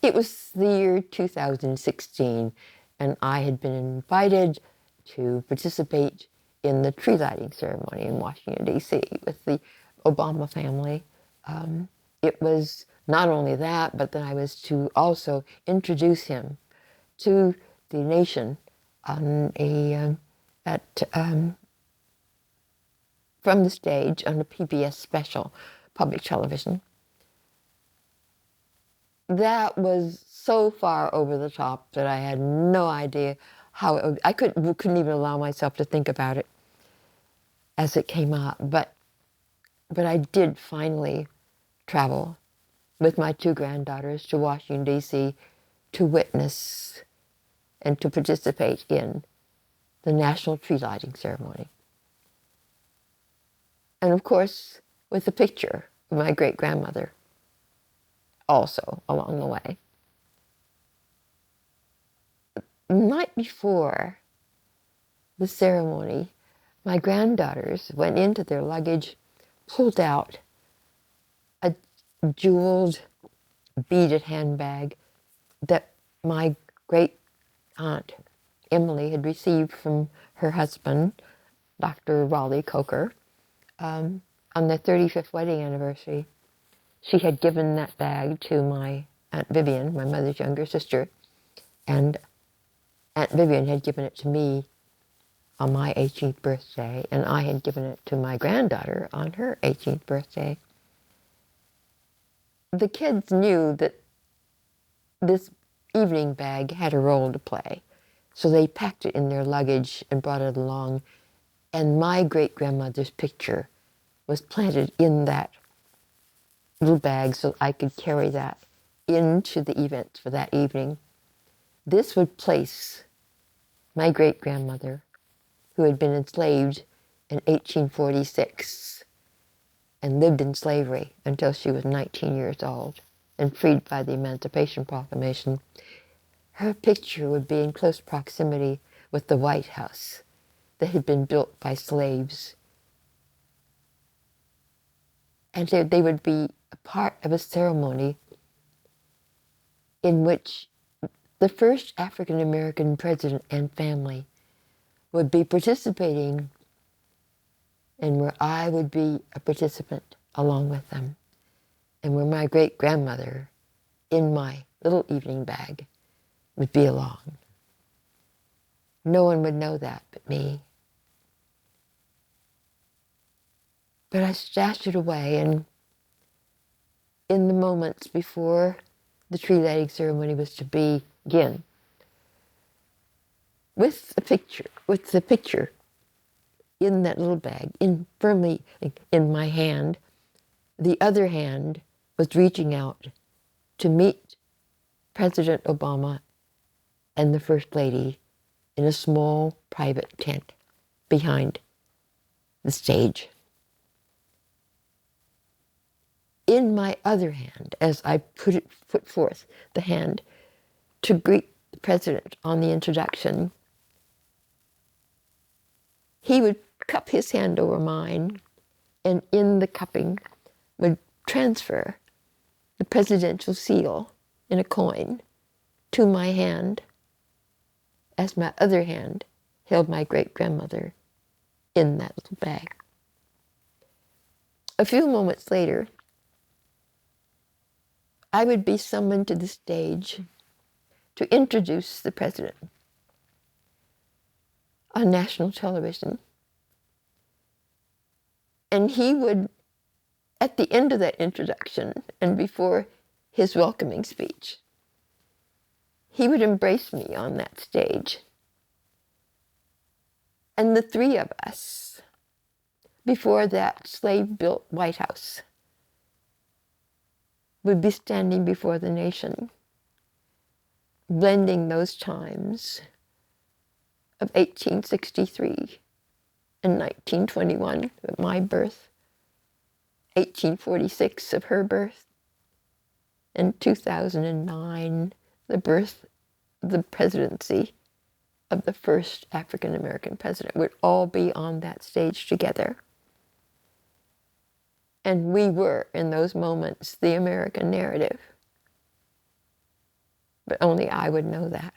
It was the year 2016, and I had been invited to participate in the tree lighting ceremony in Washington, D.C. with the Obama family. It was not only that, but then I was to also introduce him to the nation on from the stage on a PBS special, public television. That was so far over the top that I had no idea how it would, I couldn't even allow myself to think about it as it came up. But I did finally travel with my two granddaughters to Washington, D.C. to witness and to participate in the National Tree Lighting Ceremony. And of course, with a picture of my great-grandmother also along the way. The night before the ceremony, my granddaughters went into their luggage, pulled out a jeweled, beaded handbag that my great aunt Emily had received from her husband, Dr. Raleigh Coker, on their 35th wedding anniversary. She had given that bag to my Aunt Vivian, my mother's younger sister, and Aunt Vivian had given it to me on my 18th birthday, and I had given it to my granddaughter on her 18th birthday. The kids knew that this evening bag had a role to play, so they packed it in their luggage and brought it along, and my great-grandmother's picture was planted in that little bag so I could carry that into the event for that evening. This would place my great-grandmother, who had been enslaved in 1846 and lived in slavery until she was 19 years old and freed by the Emancipation Proclamation. Her picture would be in close proximity with the White House that had been built by slaves. And they would be a part of a ceremony in which the first African American president and family would be participating, and where I would be a participant along with them, and where my great-grandmother, in my little evening bag, would be along. No one would know that but me. But I stashed it away, and in the moments before the tree lighting ceremony was to begin, with the picture in that little bag, firmly in my hand, the other hand was reaching out to meet President Obama and the First Lady in a small private tent behind the stage. In my other hand, as I put forth the hand to greet the president on the introduction, he would cup his hand over mine, and in the cupping would transfer the presidential seal in a coin to my hand, as my other hand held my great-grandmother in that little bag. A few moments later, I would be summoned to the stage to introduce the president on national television. And he would, at the end of that introduction and before his welcoming speech, he would embrace me on that stage. And the three of us, before that slave-built White House, would be standing before the nation, blending those times of 1863 and 1921, of my birth, 1846 of her birth, and 2009, the birth of the presidency of the first African American president, would all be on that stage together. And we were, in those moments, the American narrative. But only I would know that.